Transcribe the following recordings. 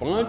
5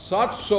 700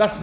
10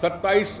27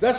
10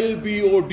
LBOD,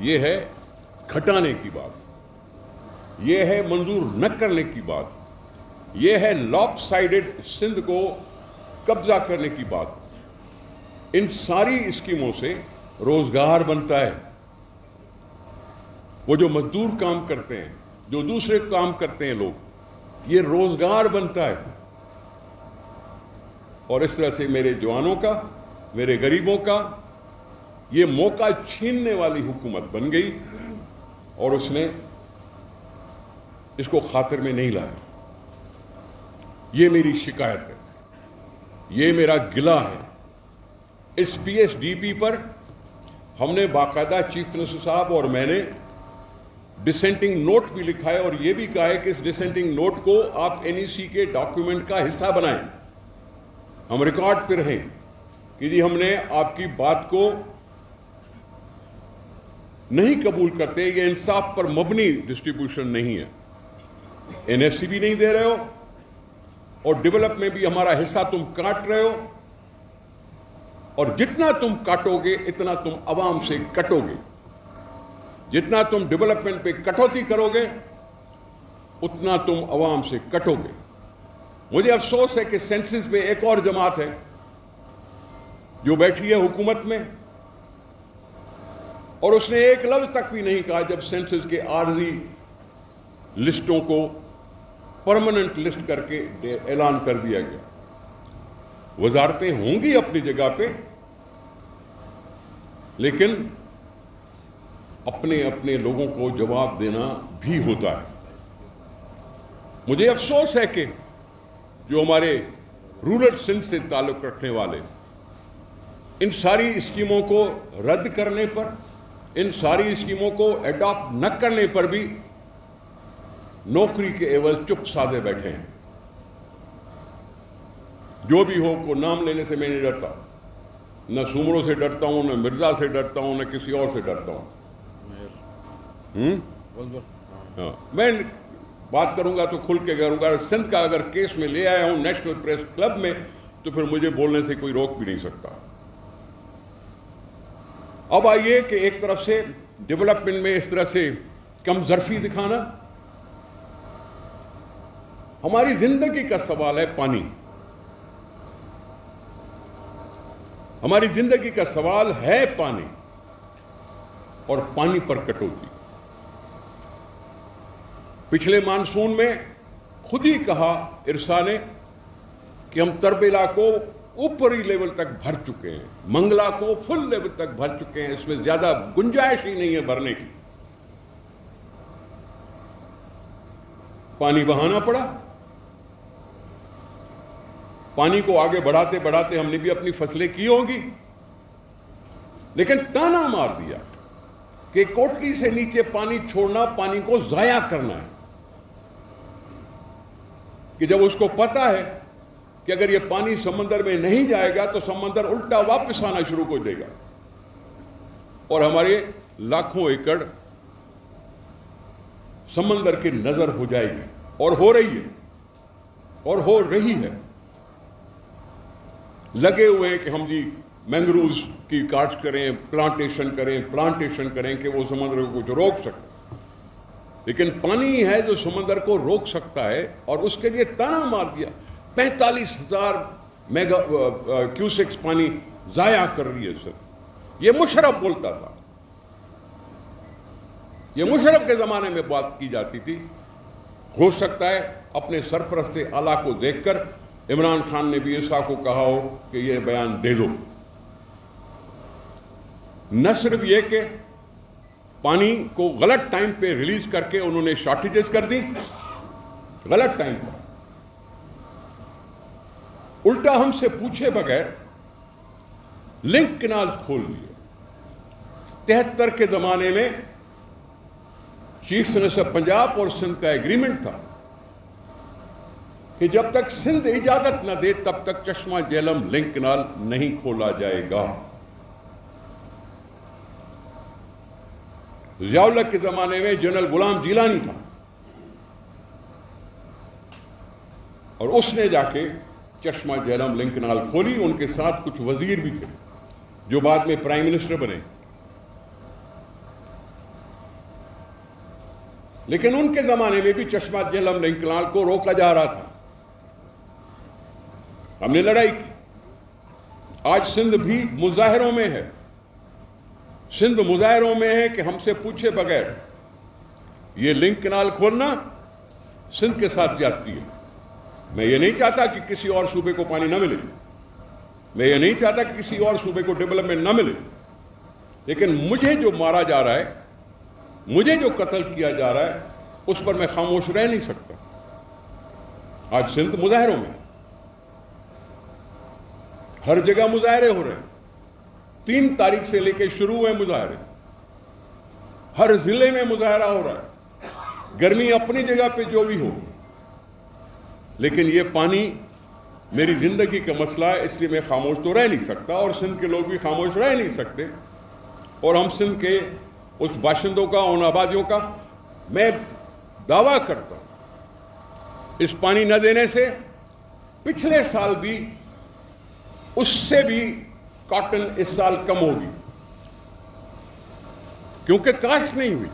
یہ ہے گھٹانے کی بات, یہ ہے منظور نہ کرنے کی بات, یہ ہے لاپ سائڈڈ سندھ کو قبضہ کرنے کی بات. ان ساری اسکیموں سے روزگار بنتا ہے. وہ جو مزدور کام کرتے ہیں, جو دوسرے کام کرتے ہیں لوگ, یہ روزگار بنتا ہے. اور اس طرح سے میرے جوانوں کا, میرے غریبوں کا یہ موقع چھیننے والی حکومت بن گئی, اور اس نے اس کو خاطر میں نہیں لایا. یہ میری شکایت ہے, یہ میرا گلہ ہے. اس پی ایس ڈی پی پر ہم نے باقاعدہ چیف منسٹر صاحب اور میں نے ڈسینٹنگ نوٹ بھی لکھا ہے, اور یہ بھی کہا ہے کہ اس ڈسینٹنگ نوٹ کو آپ این ای سی کے ڈاکیومنٹ کا حصہ بنائیں, ہم ریکارڈ پہ رہیں کہ جی ہم نے آپ کی بات کو نہیں قبول کرتے, یہ انصاف پر مبنی ڈسٹریبیوشن نہیں ہے. این ایس سی بھی نہیں دے رہے ہو, اور ڈیولپ میں بھی ہمارا حصہ تم کاٹ رہے ہو, اور جتنا تم کاٹو گے اتنا تم عوام سے کٹو گے. جتنا تم ڈیولپمنٹ پہ کٹوتی کرو گے اتنا تم عوام سے کٹو گے. مجھے افسوس ہے کہ سینسس پہ ایک اور جماعت ہے جو بیٹھی ہے حکومت میں, اور اس نے ایک لفظ تک بھی نہیں کہا جب سینسس کے عارضی لسٹوں کو پرماننٹ لسٹ کر کے اعلان کر دیا گیا. وزارتیں ہوں گی اپنی جگہ پہ, لیکن اپنے اپنے لوگوں کو جواب دینا بھی ہوتا ہے. مجھے افسوس ہے کہ جو ہمارے رورل سندھ سے تعلق رکھنے والے ان ساری اسکیموں کو رد کرنے پر, ان ساری اسکیموں کو اڈاپٹ نہ کرنے پر بھی نوکری کے عوض چپ سادے بیٹھے ہیں. جو بھی ہو, کو نام لینے سے میں نہیں ڈرتا, نہ سومروں سے ڈرتا ہوں, نہ مرزا سے ڈرتا ہوں, نہ کسی اور سے ڈرتا ہوں. ہاں, میں بات کروں گا تو کھل کے کروں گا. سندھ کا اگر کیس میں لے آیا ہوں نیشنل پریس کلب میں تو پھر مجھے بولنے سے کوئی روک بھی نہیں سکتا. اب آئیے کہ ایک طرف سے ڈیولپمنٹ میں اس طرح سے کم ظرفی دکھانا, ہماری زندگی کا سوال ہے پانی. ہماری زندگی کا سوال ہے پانی, اور پانی پر کٹوتی. پچھلے مانسون میں خود ہی کہا ارسا نے کہ ہم تربیلا کو اوپری لیول تک بھر چکے ہیں, منگلا کو فل لیول تک بھر چکے ہیں, اس میں زیادہ گنجائش ہی نہیں ہے بھرنے کی. پانی بہانا پڑا. پانی کو آگے بڑھاتے بڑھاتے ہم نے بھی اپنی فصلیں کی ہوں گی, لیکن تانا مار دیا کہ کوٹلی سے نیچے پانی چھوڑنا پانی کو ضائع کرنا ہے. کہ جب اس کو پتا ہے کہ اگر یہ پانی سمندر میں نہیں جائے گا تو سمندر الٹا واپس آنا شروع کر دے گا, اور ہمارے لاکھوں ایکڑ سمندر کی نظر ہو جائے گی, اور ہو رہی ہے, اور ہو رہی ہے. لگے ہوئے ہیں کہ ہم جی مینگروز کی کاشت کریں, پلانٹیشن کریں کہ وہ سمندر کو کچھ روک سکیں. لیکن پانی ہے جو سمندر کو روک سکتا ہے, اور اس کے لیے تانا مار دیا 45,000 میگا کیوسیکس پانی ضائع کر رہی ہے. سر, یہ مشرف بولتا تھا, یہ مشرف کے زمانے میں بات کی جاتی تھی. ہو سکتا ہے اپنے سرپرست اعلیٰ کو دیکھ کر عمران خان نے بھی عیسیٰ کو کہا ہو کہ یہ بیان دے دو. نہ صرف یہ کہ پانی کو غلط ٹائم پہ ریلیز کر کے انہوں نے شارٹیجز کر دی, غلط ٹائم پر, الٹا ہم سے پوچھے بغیر لنک کنال کھول دیے. 73 کے زمانے میں چیف منسٹر پنجاب اور سندھ کا ایگریمنٹ تھا کہ جب تک سندھ اجازت نہ دے تب تک چشمہ جہلم لنک کنال نہیں کھولا جائے گا. ضیاء الحق کے زمانے میں جنرل غلام جیلانی تھا, اور اس نے جا کے چشمہ جہلم لنک کنال کھولی. ان کے ساتھ کچھ وزیر بھی تھے جو بعد میں پرائم منسٹر بنے. لیکن ان کے زمانے میں بھی چشمہ جہلم لنک کینال کو روکا جا رہا تھا. ہم نے لڑائی کی. آج سندھ بھی مظاہروں میں ہے. سندھ مظاہروں میں ہے کہ ہم سے پوچھے بغیر یہ لنک کینال کھولنا سندھ کے ساتھ زیادتی ہے. میں یہ نہیں چاہتا کہ کسی اور صوبے کو پانی نہ ملے. میں یہ نہیں چاہتا کہ کسی اور صوبے کو ڈیولپمنٹ نہ ملے. لیکن مجھے جو مارا جا رہا ہے, مجھے جو قتل کیا جا رہا ہے, اس پر میں خاموش رہ نہیں سکتا. آج سندھ مظاہروں میں, ہر جگہ مظاہرے ہو رہے ہیں. 3 تاریخ سے لے کے شروع ہوئے مظاہرے. ہر ضلع میں مظاہرہ ہو رہا ہے. گرمی اپنی جگہ پہ جو بھی ہو, لیکن یہ پانی میری زندگی کا مسئلہ ہے, اس لیے میں خاموش تو رہ نہیں سکتا, اور سندھ کے لوگ بھی خاموش رہ نہیں سکتے. اور ہم سندھ کے اس باشندوں کا, ان آبادیوں کا میں دعویٰ کرتا ہوں, اس پانی نہ دینے سے پچھلے سال بھی اس سے بھی کاٹن اس سال کم ہوگی, کیونکہ کاشت نہیں ہوئی.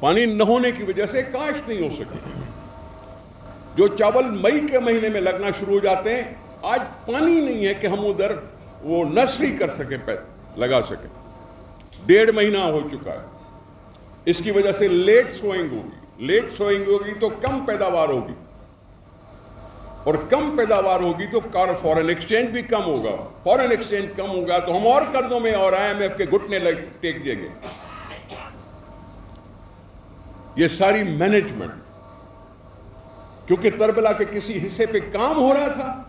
پانی نہ ہونے کی وجہ سے کاشت نہیں ہو سکی. جو چاول مئی کے مہینے میں لگنا شروع ہو جاتے ہیں, آج پانی نہیں ہے کہ ہم ادھر وہ نرسری کر سکیں, لگا سکیں. 1.5 مہینہ ہو چکا ہے. اس کی وجہ سے لیٹ سوئنگ ہوگی. لیٹ سوئنگ ہوگی تو کم پیداوار ہوگی, اور کم پیداوار ہوگی تو فورن ایکسچینج بھی کم ہوگا. فورن ایکسچینج کم ہوگا تو ہم اور قرضوں میں اور IMF کے گھٹنے ٹیک دیں گے. یہ ساری مینجمنٹ, کیونکہ تربلا کے کسی حصے پہ کام ہو رہا تھا,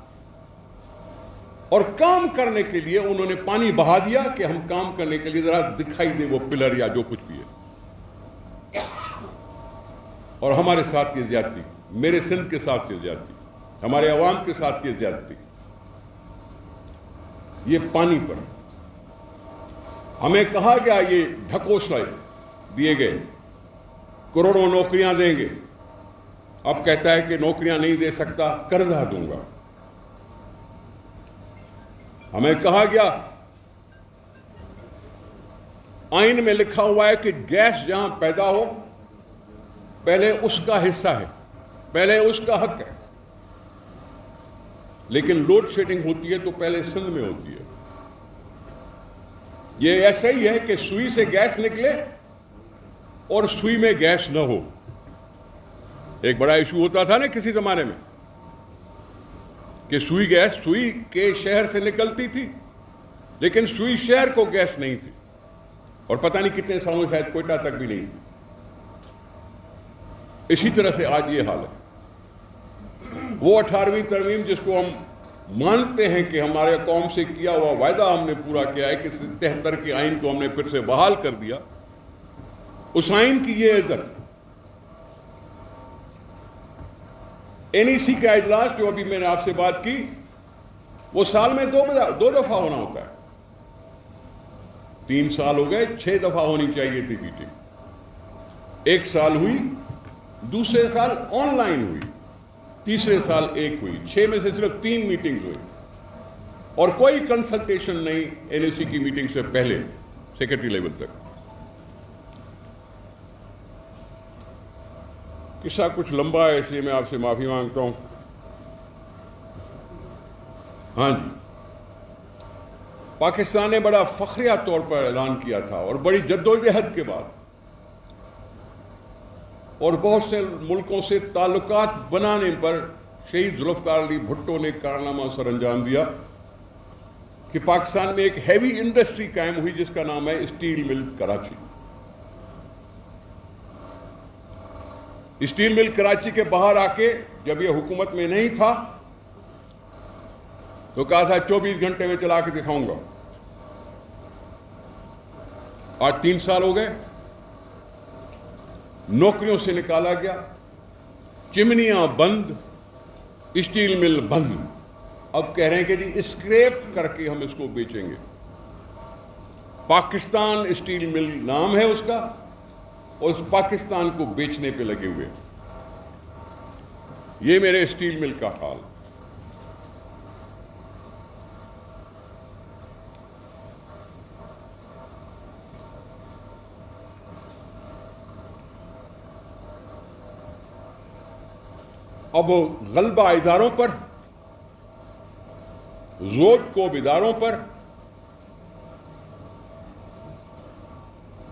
اور کام کرنے کے لیے انہوں نے پانی بہا دیا کہ ہم کام کرنے کے لیے ذرا دکھائی دے وہ پلر یا جو کچھ بھی ہے. اور ہمارے ساتھ یہ زیادتی, میرے سندھ کے ساتھ یہ زیادتی, ہمارے عوام کے ساتھ یہ زیادتی, یہ پانی پر. ہمیں کہا گیا یہ ڈھکوسلے دیے گئے, کروڑوں نوکریاں دیں گے. اب کہتا ہے کہ نوکریاں نہیں دے سکتا, قرضہ دوں گا. ہمیں کہا گیا, آئین میں لکھا ہوا ہے کہ گیس جہاں پیدا ہو پہلے اس کا حصہ ہے, پہلے اس کا حق ہے. لیکن لوڈ شیڈنگ ہوتی ہے تو پہلے سندھ میں ہوتی ہے. یہ ایسا ہی ہے کہ سوئی سے گیس نکلے اور سوئی میں گیس نہ ہو. ایک بڑا ایشو ہوتا تھا نا کسی زمانے میں کہ سوئی گیس سوئی کے شہر سے نکلتی تھی, لیکن سوئی شہر کو گیس نہیں تھی, اور پتہ نہیں کتنے سالوں شاید کوئٹہ تک بھی نہیں تھی. اسی طرح سے آج یہ حال ہے. وہ 18ویں ترمیم جس کو ہم مانتے ہیں کہ ہمارے قوم سے کیا ہوا وعدہ ہم نے پورا کیا ہے, کہ 73 کے آئین کو ہم نے پھر سے بحال کر دیا, اس آئین کی یہ عزت. NEC کا اجلاس جو ابھی میں نے آپ سے بات کی, وہ سال میں 2 دفعہ ہونا ہوتا ہے. 3 سال ہو گئے, 6 دفعہ ہونی چاہیے تھی میٹنگ. 1 سال ہوئی, دوسرے سال آن لائن ہوئی, تیسرے سال 1 ہوئی. 6 میں سے صرف 3 میٹنگ ہوئی, اور کوئی کنسلٹیشن نہیں NEC کی میٹنگ سے پہلے سیکرٹری لیول تک. قصہ کچھ لمبا ہے, اس لیے میں آپ سے معافی مانگتا ہوں. ہاں جی, پاکستان نے بڑا فخریہ طور پر اعلان کیا تھا, اور بڑی جدوجہد کے بعد, اور بہت سے ملکوں سے تعلقات بنانے پر شہید ذوالفقار علی بھٹو نے کارنامہ سر انجام دیا کہ پاکستان میں ایک ہیوی انڈسٹری قائم ہوئی جس کا نام ہے اسٹیل مل کراچی. اسٹیل مل کراچی کے باہر آ کے جب یہ حکومت میں نہیں تھا تو کہا تھا 24 گھنٹے میں چلا کے دکھاؤں گا. آج 3 سال ہو گئے, نوکریوں سے نکالا گیا, چمنیاں بند, اسٹیل مل بند. اب کہہ رہے ہیں کہ جی اسکریپ کر کے ہم اس کو بیچیں گے. پاکستان اسٹیل مل نام ہے اس کا, اور اس پاکستان کو بیچنے پہ لگے ہوئے. یہ میرے اسٹیل مل کا حال. اب غلبہ اداروں پر، زود کو اداروں پر.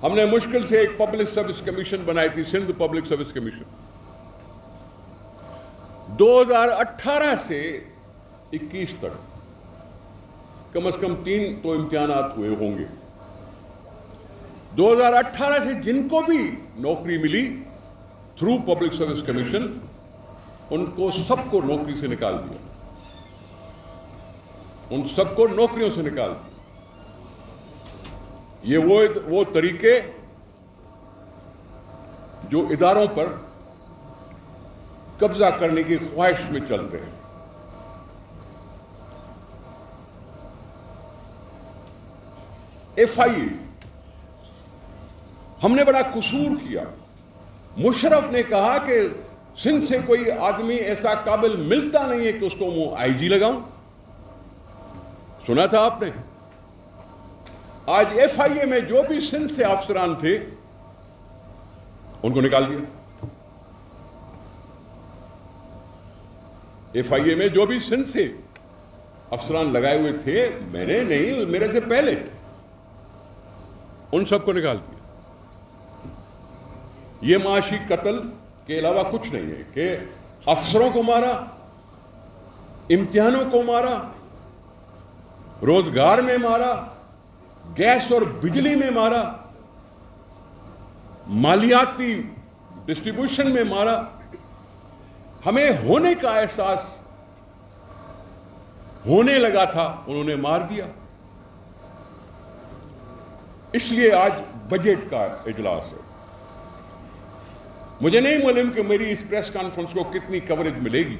ہم نے مشکل سے ایک پبلک سروس کمیشن بنائی تھی، سندھ پبلک سروس کمیشن. 2018 سے 21 تک کم از کم 3 تو امتحانات ہوئے ہوں گے. 2018 سے جن کو بھی نوکری ملی تھرو پبلک سروس کمیشن، ان کو سب کو نوکری سے نکال دیا، ان سب کو نوکریوں سے نکال دیا. یہ وہ طریقے جو اداروں پر قبضہ کرنے کی خواہش میں چلتے ہیں. FIA ہم نے بڑا قصور کیا. مشرف نے کہا کہ سندھ سے کوئی آدمی ایسا قابل ملتا نہیں ہے کہ اس کو میں IG لگاؤں. سنا تھا آپ نے؟ آج FIA میں جو بھی سندھ سے افسران تھے ان کو نکال دیا. FIA میں جو بھی سندھ سے افسران لگائے ہوئے تھے، میں نے نہیں، میرے سے پہلے، ان سب کو نکال دیا. یہ معاشی قتل کے علاوہ کچھ نہیں ہے کہ افسروں کو مارا، امتحانوں کو مارا، روزگار میں مارا، گیس اور بجلی میں مارا، مالیاتی ڈسٹریبیوشن میں مارا. ہمیں ہونے کا احساس ہونے لگا تھا، انہوں نے مار دیا. اس لیے آج بجٹ کا اجلاس ہے. مجھے نہیں معلوم کہ میری اس پریس کانفرنس کو کتنی کوریج ملے گی،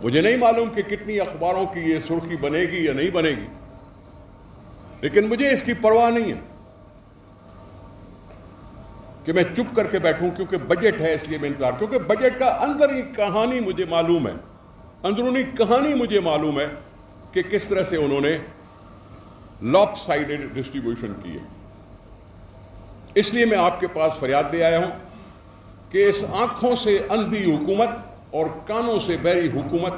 مجھے نہیں معلوم کہ کتنی اخباروں کی یہ سرخی بنے گی یا نہیں بنے گی، لیکن مجھے اس کی پرواہ نہیں ہے کہ میں چپ کر کے بیٹھوں کیونکہ بجٹ ہے اس لیے میں انتظار. کیونکہ بجٹ کا اندرونی کہانی مجھے معلوم ہے، اندرونی کہانی مجھے معلوم ہے کہ کس طرح سے انہوں نے لاپ سائیڈڈ ڈسٹریبیوشن کی ہے. اس لیے میں آپ کے پاس فریاد لے آیا ہوں کہ اس آنکھوں سے اندھی حکومت اور کانوں سے بہری حکومت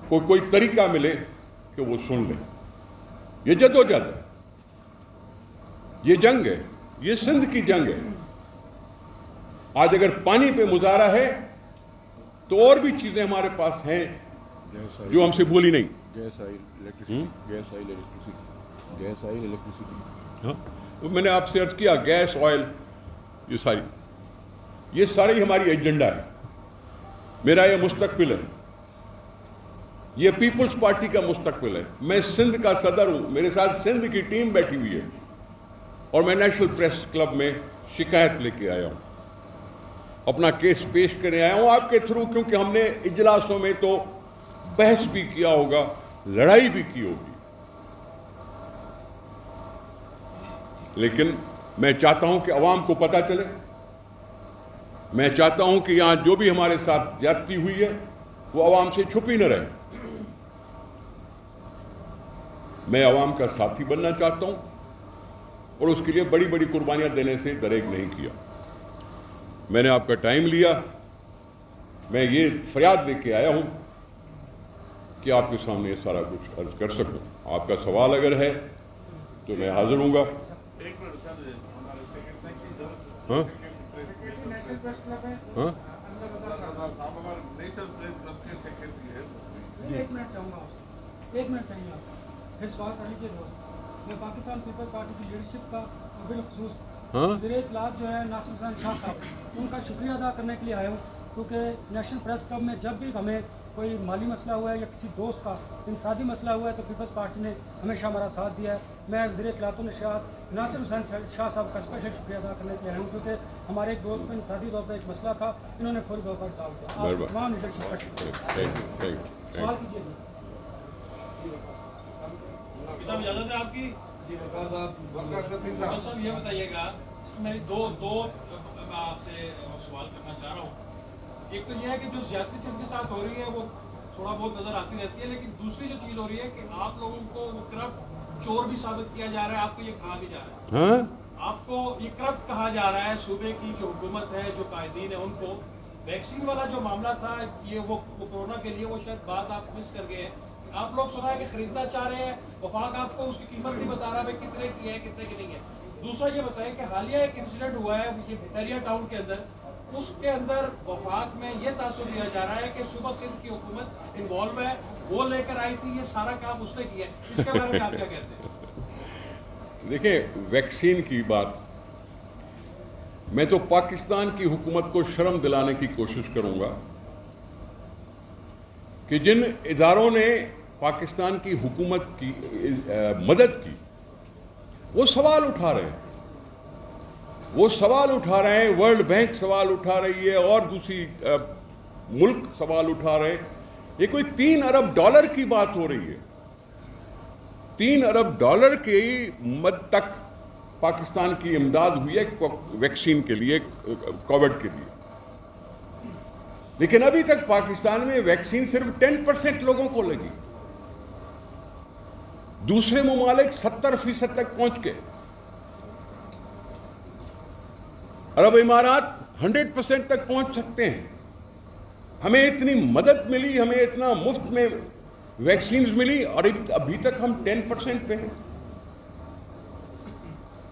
کو کوئی طریقہ ملے کہ وہ سن لیں. یہ جدوجہد ہے، یہ جنگ ہے، یہ سندھ کی جنگ ہے. آج اگر پانی پہ مظاہرہ ہے تو اور بھی چیزیں ہمارے پاس ہیں جو ہم سے بولی نہیں. Gas oil electricity. ہاں، میں نے آپ سے عرض کیا گیس آئل، یہ ساری ہماری ایجنڈا ہے. میرا یہ مستقبل ہے، یہ پیپلز پارٹی کا مستقبل ہے. میں سندھ کا صدر ہوں، میرے ساتھ سندھ کی ٹیم بیٹھی ہوئی ہے، اور میں نیشنل پریس کلب میں شکایت لے کے آیا ہوں، اپنا کیس پیش کرنے آیا ہوں آپ کے تھرو. کیونکہ ہم نے اجلاسوں میں تو بحث بھی کیا ہوگا، لڑائی بھی کی ہوگی، لیکن میں چاہتا ہوں کہ عوام کو پتہ چلے. میں چاہتا ہوں کہ یہاں جو بھی ہمارے ساتھ زیادتی ہوئی ہے وہ عوام سے چھپی نہ رہے. میں عوام کا ساتھی بننا چاہتا ہوں اور اس کے لیے بڑی بڑی قربانیاں دینے سے دریغ نہیں کیا. میں نے آپ کا ٹائم لیا، میں یہ فریاد لے کے آیا ہوں کہ آپ کے سامنے یہ سارا کچھ عرض کر سکوں. آپ کا سوال اگر ہے تو میں حاضر ہوں گا. ہاں ہاں ایک منٹ چاہوں گا آپ سے، ایک منٹ چاہیے آپ پھر سوال کر لیجیے. میں پاکستان پیپل پارٹی کی لیڈرشپ کا بالخصوص وزیر اطلاعات جو ہے ناصر حسین شاہ صاحب، ان کا شکریہ ادا کرنے کے لیے آیا ہوں. کیونکہ نیشنل پریس کلب میں جب بھی ہمیں کوئی مالی مسئلہ ہوا ہے یا کسی دوست کا انفرادی مسئلہ ہوا ہے تو پیپلز پارٹی نے ہمیشہ ہمارا ساتھ دیا ہے. میں وزیر اطلاعات و نشریات ناصر حسین شاہ صاحب کا اسپیشل شکریہ ادا کرنے کے لیے آیا ہوں، کیونکہ ہمارے ایک دوست کو انفرادی طور پر ایک مسئلہ تھا، انہوں نے فوری طور پر سالو کیا. آپ تمام لیڈرشپ کا شکریہ. سوال کیجیے. اجازت ہے آپ کی؟ صاحب یہ بتائیے گا، میری دو میں آپ سے سوال کرنا چاہ رہا ہوں. ایک تو یہ ہے کہ جو زیادتی سندھ کے ساتھ ہو رہی ہے وہ تھوڑا بہت نظر آتی رہتی ہے، لیکن دوسری جو چیز ہو رہی ہے کہ آپ لوگوں کو وہ کرپٹ چور بھی ثابت کیا جا رہا ہے، آپ کو یہ کہا بھی جا رہا ہے. آپ کو یہ کرپٹ کہا جا رہا ہے صوبے کی جو حکومت ہے, جو قائدین ہیں ان کو. ویکسین والا جو معاملہ تھا یہ وہ کورونا کے لیے, وہ شاید بات آپ مس کر گئے ہیں. آپ لوگ سنا ہے کہ خریدنا چاہ رہے ہیں, وفاق آپ کو اس کی قیمت نہیں بتا رہا ہے کتنے کی ہے کتنے کی نہیں ہے. دوسرا یہ بتائیں کہ حالیہ ایک انسیڈنٹ ہوا ہے یہ بحیرہ ٹاؤن کے اندر, اس کے اندر وفاق میں یہ تاثر دیا جا رہا ہے کہ صوبہ سندھ کی حکومت انوالو ہے, وہ لے کر آئی تھی, یہ سارا کام اس نے کیا ہے. اس کے بارے میں آپ کیا کہتے ہیں؟ دیکھیں, ویکسین کی بات میں تو پاکستان کی حکومت کو شرم دلانے کی کوشش کروں گا کہ جن اداروں نے پاکستان کی حکومت کی مدد کی وہ سوال اٹھا رہے ہیں, ورلڈ بینک سوال اٹھا رہی ہے اور دوسری ملک سوال اٹھا رہے ہیں. یہ کوئی $3 ارب کی بات ہو رہی ہے. $3 ارب کی مد تک پاکستان کی امداد ہوئی ہے ویکسین کے لیے, کووڈ کے لیے. لیکن ابھی تک پاکستان میں ویکسین صرف 10% لوگوں کو لگی. دوسرے ممالک 70% تک پہنچ گئے. عرب امارات 100% تک پہنچ سکتے ہیں. ہمیں اتنی مدد ملی, ہمیں اتنا مفت میں ویکسینز ملی, اور ابھی تک ہم 10% پہ ہیں.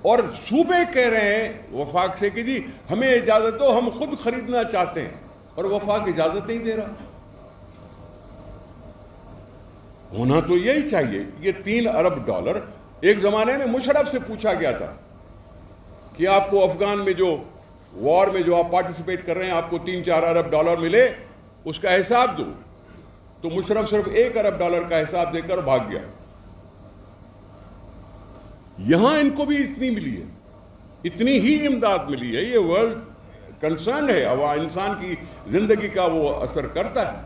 اور صوبے کہہ رہے ہیں وفاق سے کہ جی ہمیں اجازت دو, ہم خود خریدنا چاہتے ہیں, اور وفاق اجازت نہیں دے رہا. ہونا تو یہی چاہیے. یہ $3 ارب, ایک زمانے میں مشرف سے پوچھا گیا تھا کہ آپ کو افغان میں جو وار میں جو آپ پارٹیسپیٹ کر رہے ہیں آپ کو $3-4 ارب ملے, اس کا حساب دو. تو مشرف صرف $1 ارب کا حساب دے کر بھاگ گیا. یہاں ان کو بھی اتنی ملی ہے, اتنی ہی امداد ملی ہے. یہ ورلڈ کنسرن ہے, اب انسان کی زندگی کا وہ اثر کرتا ہے.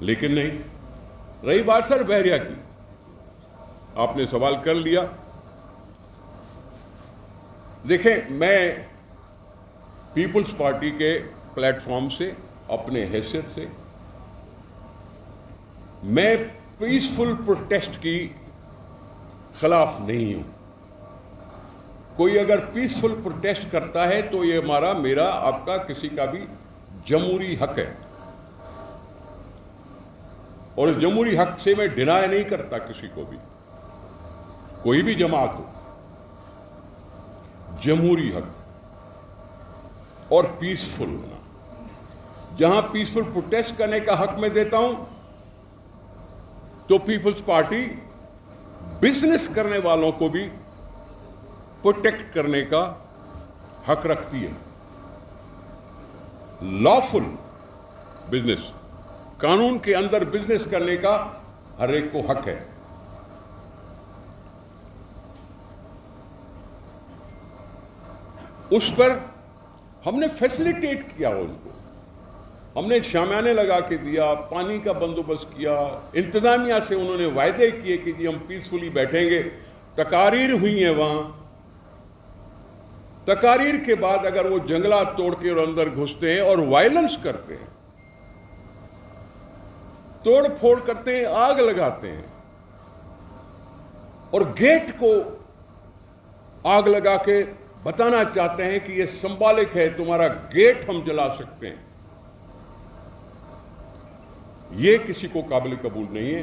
لیکن نہیں. رہی بات سر بحریہ کی, آپ نے سوال کر لیا. دیکھیں, میں پیپلز پارٹی کے پلیٹ فارم سے, اپنے حیثیت سے, میں پیسفل پروٹیسٹ کی خلاف نہیں ہوں. کوئی اگر پیسفل پروٹیسٹ کرتا ہے تو یہ میرا آپ کا کسی کا بھی جمہوری حق ہے, اور اس جمہوری حق سے میں ڈینائی نہیں کرتا کسی کو بھی. کوئی بھی جماعت ہو, جمہوری حق اور پیسفل ہونا. جہاں پیسفل پروٹیسٹ کرنے کا حق میں دیتا ہوں تو پیپلز پارٹی بزنس کرنے والوں کو بھی پروٹیکٹ کرنے کا حق رکھتی ہے. لافل بزنس, قانون کے اندر بزنس کرنے کا ہر ایک کو حق ہے. اس پر ہم نے فیسلیٹیٹ کیا ان کو, ہم نے شامیانے لگا کے دیا, پانی کا بندوبست کیا. انتظامیہ سے انہوں نے وعدے کیے کہ جی ہم پیسفلی بیٹھیں گے. تقاریر ہوئی ہیں وہاں. تقاریر کے بعد اگر وہ جنگلات توڑ کے اور اندر گھستے ہیں اور وائلنس کرتے ہیں, توڑ پھوڑ کرتے ہیں, آگ لگاتے ہیں, اور گیٹ کو آگ لگا کے بتانا چاہتے ہیں کہ یہ سمبولک ہے, تمہارا گیٹ ہم جلا سکتے ہیں, یہ کسی کو قابل قبول نہیں ہے.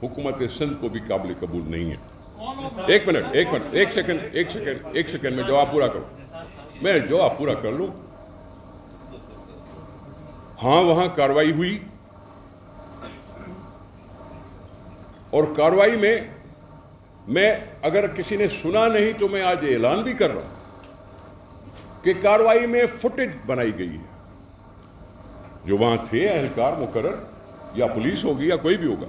حکومت سندھ کو بھی قابل قبول نہیں ہے. ایک منٹ, ایک سیکنڈ میں جواب پورا کروں. میں جواب پورا کر لوں. ہاں, وہاں کارروائی ہوئی, اور کارروائی میں اگر کسی نے سنا نہیں تو میں آج اعلان بھی کر رہا ہوں کہ کارروائی میں فوٹیج بنائی گئی ہے. جو وہاں تھے اہلکار مقرر, یا پولیس ہوگی یا کوئی بھی ہوگا,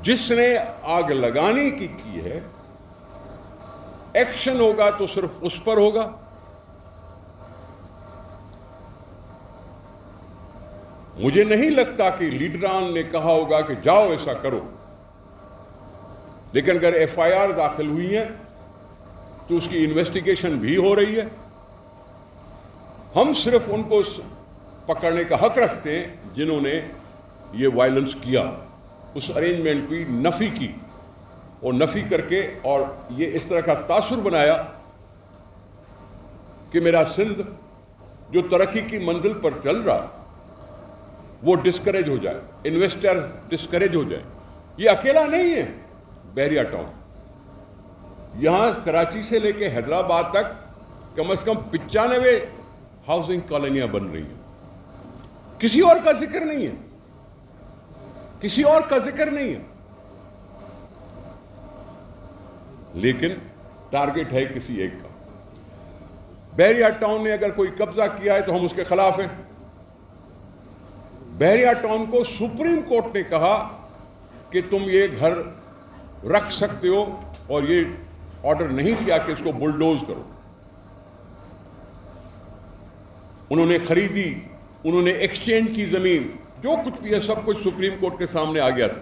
جس نے آگ لگانے کی ہے, ایکشن ہوگا تو صرف اس پر ہوگا. مجھے نہیں لگتا کہ لیڈران نے کہا ہوگا کہ جاؤ ایسا کرو. لیکن اگر FIR داخل ہوئی ہیں تو اس کی انویسٹیگیشن بھی ہو رہی ہے. ہم صرف ان کو پکڑنے کا حق رکھتے ہیں جنہوں نے یہ وائلنس کیا, اس ارینجمنٹ کی نفی کی, اور نفی کر کے اور یہ اس طرح کا تاثر بنایا کہ میرا سندھ جو ترقی کی منزل پر چل رہا وہ ڈسکریج ہو جائے, انویسٹر ڈسکریج ہو جائے. یہ اکیلا نہیں ہے بحریہ ٹاؤن, یہاں کراچی سے لے کے حیدرآباد تک کم از کم 95 ہاؤسنگ کالونیاں بن رہی ہیں. کسی اور کا ذکر نہیں ہے, کسی اور کا ذکر نہیں ہے, لیکن ٹارگٹ ہے کسی ایک کا. بحریہ ٹاؤن نے اگر کوئی قبضہ کیا ہے تو ہم اس کے خلاف ہیں. بحریہ ٹاؤن کو سپریم کورٹ نے کہا کہ تم یہ گھر رکھ سکتے ہو, اور یہ آرڈر نہیں کیا کہ اس کو بلڈوز کرو. انہوں نے خریدی, انہوں نے ایکسچینج کی زمین, جو کچھ بھی ہے سب کچھ سپریم کورٹ کے سامنے آ گیا تھا.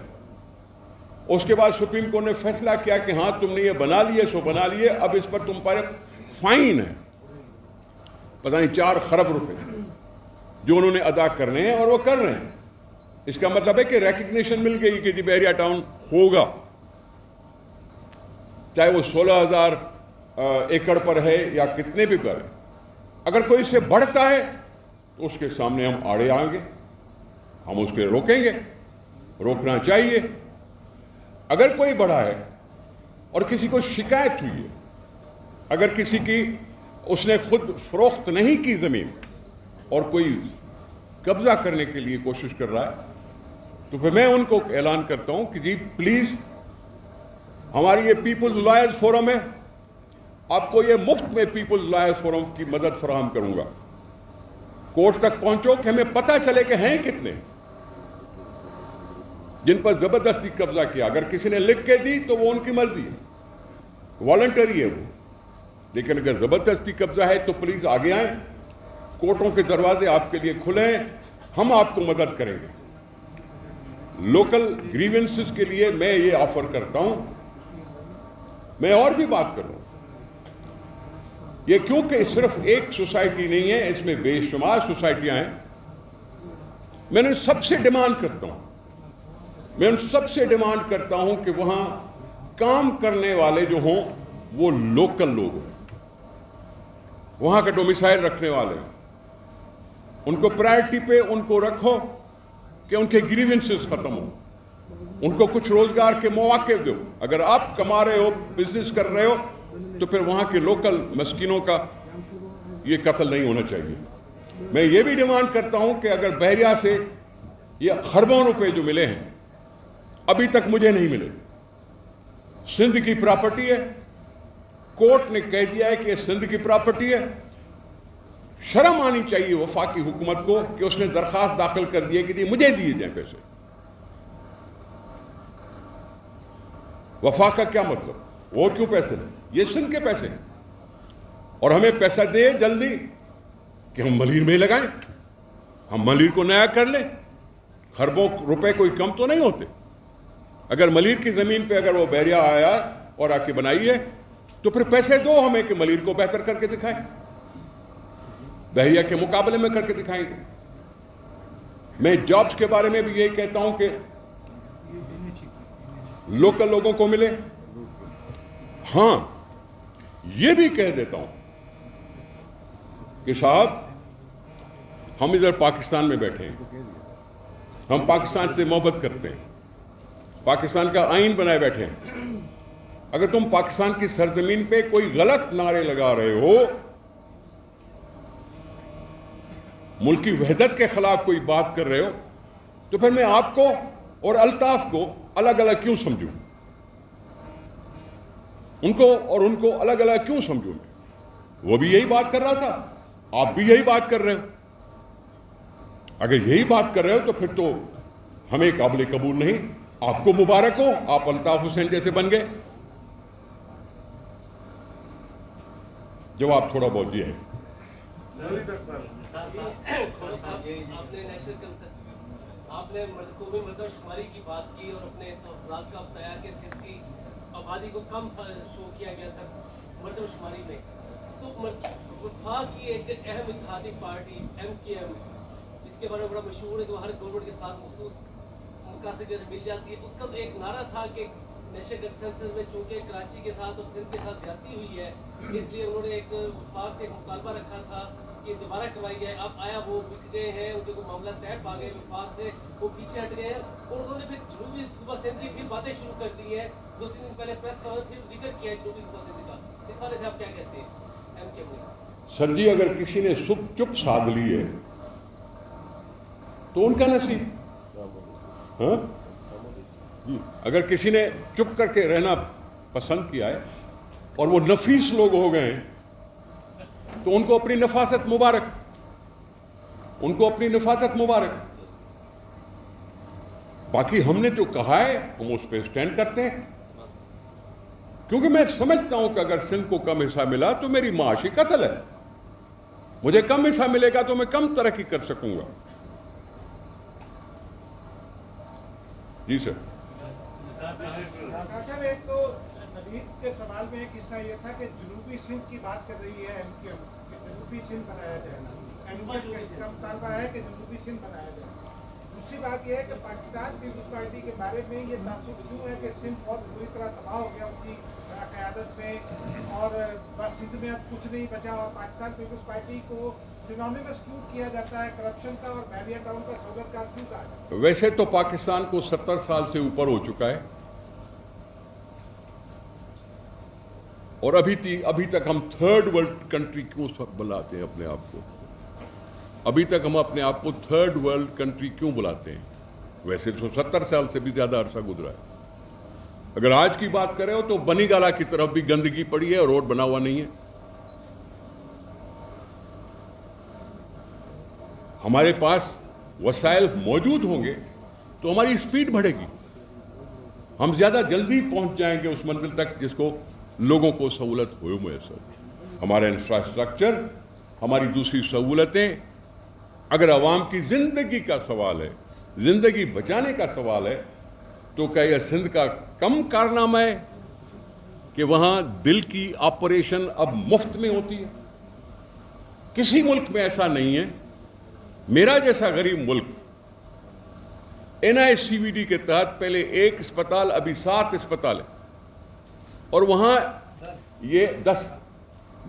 اس کے بعد سپریم کورٹ نے فیصلہ کیا کہ ہاں تم نے یہ بنا لیے سو بنا لیے, اب اس پر تم پر فائن ہے پتہ نہیں 4 خرب روپے جو انہوں نے ادا کرنے ہیں, اور وہ کر رہے ہیں. اس کا مطلب ہے کہ ریکگنیشن مل گئی کہ بحریہ ٹاؤن ہوگا, چاہے وہ 16,000 ایکڑ پر ہے یا کتنے بھی پر ہے. اگر کوئی اس سے بڑھتا ہے تو اس کے سامنے ہم آڑے آئیں گے, ہم اس کے روکیں گے, روکنا چاہیے. اگر کوئی بڑھا ہے اور کسی کو شکایت ہوئی ہے, اگر کسی کی اس نے خود فروخت نہیں کی زمین اور کوئی قبضہ کرنے کے لیے کوشش کر رہا ہے, تو پھر میں ان کو اعلان کرتا ہوں کہ جی پلیز, ہماری یہ پیپلز لائرز فورم ہے, آپ کو یہ مفت میں پیپلز لائرز فورم کی مدد فراہم کروں گا. کورٹ تک پہنچو کہ ہمیں پتہ چلے کہ ہیں کتنے جن پر زبردستی قبضہ کیا. اگر کسی نے لکھ کے دی تو وہ ان کی مرضی ہے, والنٹری ہے وہ, لیکن اگر زبردستی قبضہ ہے تو پلیز آگے آئیں, کورٹوں کے دروازے آپ کے لیے کھلے ہیں, ہم آپ کو مدد کریں گے. لوکل گریونسز کے لیے میں یہ آفر کرتا ہوں. میں اور بھی بات کر رہا ہوں, یہ کیونکہ صرف ایک سوسائٹی نہیں ہے, اس میں بے شمار سوسائٹیاں ہیں. میں نے سب سے ڈیمانڈ کرتا ہوں, میں ان سب سے ڈیمانڈ کرتا ہوں کہ وہاں کام کرنے والے جو ہوں وہ لوکل لوگ ہوں, وہاں کا ڈومیسائل رکھنے والے ہیں. ان کو پرائرٹی پہ ان کو رکھو کہ ان کے گریونسز ختم ہو, ان کو کچھ روزگار کے مواقع دو. اگر آپ کما رہے ہو, بزنس کر رہے ہو, تو پھر وہاں کے لوکل مسکینوں کا یہ قتل نہیں ہونا چاہیے. میں یہ بھی ڈیمانڈ کرتا ہوں کہ اگر بحریہ سے یہ خربوں روپے جو ملے ہیں ابھی تک مجھے نہیں ملے, سندھ کی پراپرٹی ہے, کورٹ نے کہہ دیا ہے کہ یہ سندھ کی پراپرٹی ہے. شرم آنی چاہیے وفاقی حکومت کو کہ اس نے درخواست داخل کر دی ہے کہ مجھے دیے جائیں پیسے. وفاق کا کیا مطلب, وہ کیوں پیسے دیں, یہ سندھ کے پیسے ہیں, اور ہمیں پیسہ دے جلدی کہ ہم ملیر میں لگائیں, ہم ملیر کو نیا کر لیں. خربوں روپے کوئی کم تو نہیں ہوتے. اگر ملیر کی زمین پہ اگر وہ بحریہ آیا اور آ کے بنائی ہے تو پھر پیسے دو ہمیں کہ ملیر کو بہتر کر کے دکھائیں, بحریہ کے مقابلے میں کر کے دکھائیں گے. میں جابز کے بارے میں بھی یہی کہتا ہوں کہ لوکل لوگوں کو ملے. ہاں یہ بھی کہہ دیتا ہوں کہ صاحب ہم ادھر پاکستان میں بیٹھے ہیں, ہم پاکستان سے محبت کرتے ہیں, پاکستان کا آئین بنائے بیٹھے ہیں. اگر تم پاکستان کی سرزمین پہ کوئی غلط نعرے لگا رہے ہو, ملکی وحدت کے خلاف کوئی بات کر رہے ہو, تو پھر میں آپ کو اور الطاف کو الگ الگ کیوں سمجھوں, ان کو اور ان کو الگ الگ کیوں سمجھوں؟ وہ بھی یہی بات کر رہا تھا, آپ بھی یہی بات کر رہے ہو. اگر یہی بات کر رہے ہو تو پھر تو ہمیں قابل قبول نہیں. آپ کو مبارک ہو, آپ الطاف حسین جیسے بن گئے. جواب تھوڑا بہت یہ ہے. آپ نے قومی مردم شماری کی بات کی اور اپنے افراد کا بتایا کہ صرف کی آبادی کو کم شو کیا گیا تھا مردم شماری میں. تو وفاق کی ایک اہم اتحادی پارٹی MKM, جس کے بارے میں بڑا مشہور ہے کہ وہ ہر گورنمنٹ کے ساتھ مخصوص مقاصد جیسے مل جاتی ہے, اس کا تو ایک نعرہ تھا کہ نشے کنسنسس میں چونکہ کراچی کے ساتھ اور سندھ کے ساتھ زیادتی ہوئی ہے اس لیے انہوں نے ایک وفاق سے ایک مطالبہ رکھا تھا کہ دوبارہ کروائی جائے. اب آیا وہ بک گئے ہیں, ان کے کوئی معاملہ طے پا گئے وفاق سے, وہ پیچھے ہٹ گئے ہیں اور انہوں نے پھر جنوبی صوبہ سندھ کی پھر باتیں شروع کر دی ہیں. 2-3 دن پہلے پریس کانفرنس پھر ذکر کیا ہے جنوبی صوبہ سندھ کا. اس بارے سے آپ کیا کہتے ہیں ایم کے میں؟ سر جی, اگر کسی نے چپ سادھ لی ہے تو ان کا نصیب. ہاں جی, اگر کسی نے چپ کر کے رہنا پسند کیا ہے اور وہ نفیس لوگ ہو گئے ہیں تو ان کو اپنی نفاست مبارک, ان کو اپنی نفاست مبارک. باقی ہم نے جو کہا ہے ہم اس پہ سٹینڈ کرتے ہیں, کیونکہ میں سمجھتا ہوں کہ اگر سندھ کو کم حصہ ملا تو میری معاشی قتل ہے. مجھے کم حصہ ملے گا تو میں کم ترقی کر سکوں گا. جی سر. صاحب ایک تو نوید کے سوال میں ایک حصہ یہ تھا کہ جنوبی سندھ کی بات کر رہی ہے ایم کیو کہ جنوبی سندھ بنایا جائے نا, ایم کیو کا مطالبہ ہے کہ جنوبی سندھ بنایا جائے. دوسری بات یہ ہے کہ پاکستان پیپلز پارٹی کے بارے میں یہ تعصب کیوں ہے کہ سندھ بہت بری طرح تباہ ہو گیا اس کی قیادت میں اور بس سندھ میں اب کچھ نہیں بچا, اور پاکستان پیپلز پارٹی کو سینونیمس کیوں کیا جاتا ہے کرپشن کا اور بحریہ ٹاؤن کا سوگتکار کیوں کہا جاتا ہے؟ ویسے تو پاکستان کو 70 سال سے اوپر ہو چکا ہے اور ابھی تک ہم تھرڈ ورلڈ کنٹری کیوں بلاتے ہیں اپنے آپ کو؟ ابھی تک ہم اپنے آپ کو تھرڈ ورلڈ کنٹری کیوں بلاتے ہیں؟ ویسے تو 70 سال سے بھی زیادہ عرصہ گزرا ہے. اگر آج کی بات کرے ہو تو بنی گالا کی طرف بھی گندگی پڑی ہے, روڈ بنا ہوا نہیں ہے. ہمارے پاس وسائل موجود ہوں گے تو ہماری سپیڈ بڑھے گی, ہم زیادہ جلدی پہنچ جائیں گے اس منزل تک جس کو لوگوں کو سہولت ہوئے میسر. ہمارا انفراسٹرکچر, ہماری دوسری سہولتیں, اگر عوام کی زندگی کا سوال ہے, زندگی بچانے کا سوال ہے, تو کیا یہ سندھ کا کم کارنامہ ہے کہ وہاں دل کی آپریشن اب مفت میں ہوتی ہے؟ کسی ملک میں ایسا نہیں ہے. میرا جیسا غریب ملک NICVD کے تحت پہلے 1 اسپتال, ابھی 7 اسپتال ہے, اور وہاں یہ 10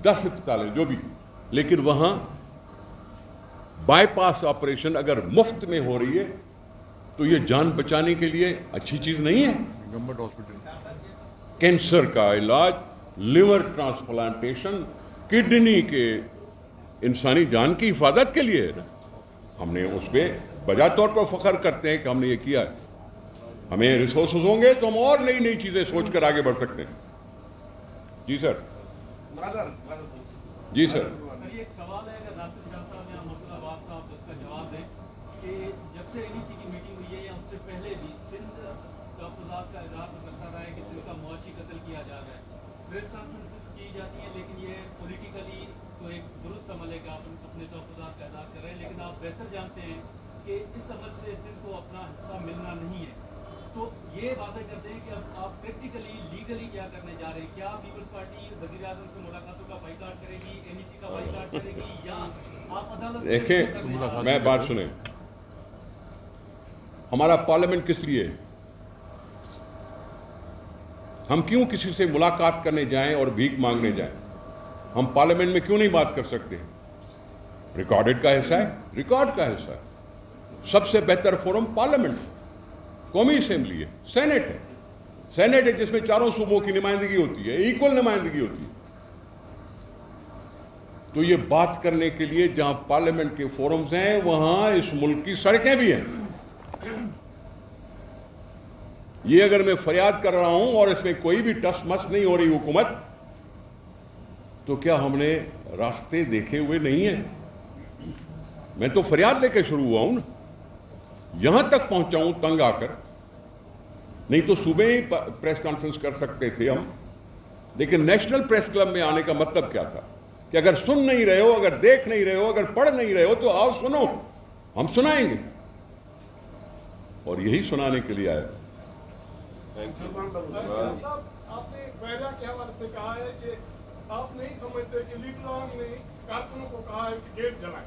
اسپتال ہے جو بھی, لیکن وہاں بائی پاس آپریشن اگر مفت میں ہو رہی ہے تو یہ جان بچانے کے لیے اچھی چیز نہیں ہے. گورنمنٹ ہاسپٹل کینسر کا علاج, لیور ٹرانسپلانٹیشن, کڈنی کے انسانی جان کی حفاظت کے لیے ہے نا. ہم نے اس پہ بجا طور پر فخر کرتے ہیں کہ ہم نے یہ کیا ہے. ہمیں ریسورسز ہوں گے تو ہم اور نئی نئی چیزیں سوچ کر آگے بڑھ سکتے ہیں. جی سر. جی سر. سر ایک سوال ہے کہ ناصر شاہ صاحب یا مرتضی عباس صاحب اس کا جواب دیں کہ جب سے NEC کی میٹنگ ہوئی ہے یا اس سے پہلے بھی سندھ تحفظات کا اظہار کرتا رہا ہے کہ سندھ کا معاشی قتل کیا جا رہا ہے. پریس کانفرنس کی جاتی ہیں لیکن یہ پولیٹیکلی تو ایک درست عمل ہے کہ آپ اپنے تحفظات کا اظہار کر رہے ہیں, لیکن آپ بہتر جانتے ہیں کہ اس عمل سے سندھ کو اپنا حصہ ملنا نہیں ہے. تو یہ باتیں کرتے ہیں کہ اب آپ پریکٹیکلی لیگلی کیا کرنے جا رہے ہیں؟ کیا پیپلز پارٹی وزیر اعظم سے ملاقاتوں کا بائیکاٹ کرے گی, NEC کا بائیکاٹ کرے گی, یا آپ عدالت سے دیکھیں, میں بات سنیں, ہمارا پارلیمنٹ کس لیے ہے؟ ہم کیوں کسی سے ملاقات کرنے جائیں اور بھیک مانگنے جائیں؟ ہم پارلیمنٹ میں کیوں نہیں بات کر سکتے؟ ریکارڈڈ کا حصہ ہے, ریکارڈ کا حصہ ہے. سب سے بہتر فورم پارلیمنٹ, قومی اسمبلی ہے, سینٹ ہے. سینٹ ہے جس میں 4 صوبوں کی نمائندگی ہوتی ہے, ایکول نمائندگی ہوتی ہے. تو یہ بات کرنے کے لیے جہاں پارلیمنٹ کے فورمز ہیں وہاں اس ملک کی سڑکیں بھی ہیں. یہ اگر میں فریاد کر رہا ہوں اور اس میں کوئی بھی ٹس مس نہیں ہو رہی حکومت, تو کیا ہم نے راستے دیکھے ہوئے نہیں ہیں؟ میں تو فریاد لے کے شروع ہوا ہوں نا, یہاں تک پہنچا ہوں تنگ آ کر. نہیں تو صبح ہی پریس کانفرنس کر سکتے تھے ہم, لیکن نیشنل پریس کلب میں آنے کا مطلب کیا تھا کہ اگر سن نہیں رہے ہو, اگر دیکھ نہیں رہے ہو, اگر پڑھ نہیں رہے ہو تو آؤ سنو, ہم سنائیں گے. اور یہی سنانے کے لیے آئے. صاحب آپ نے بیرا کے حوالے سے کہا ہے کہ آپ نہیں سمجھتے کہ لیڈران نے کارکنوں کو کہا ہے کہ get جلائیں,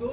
2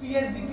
PSDP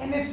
NFC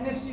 NFC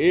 A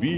B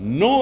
9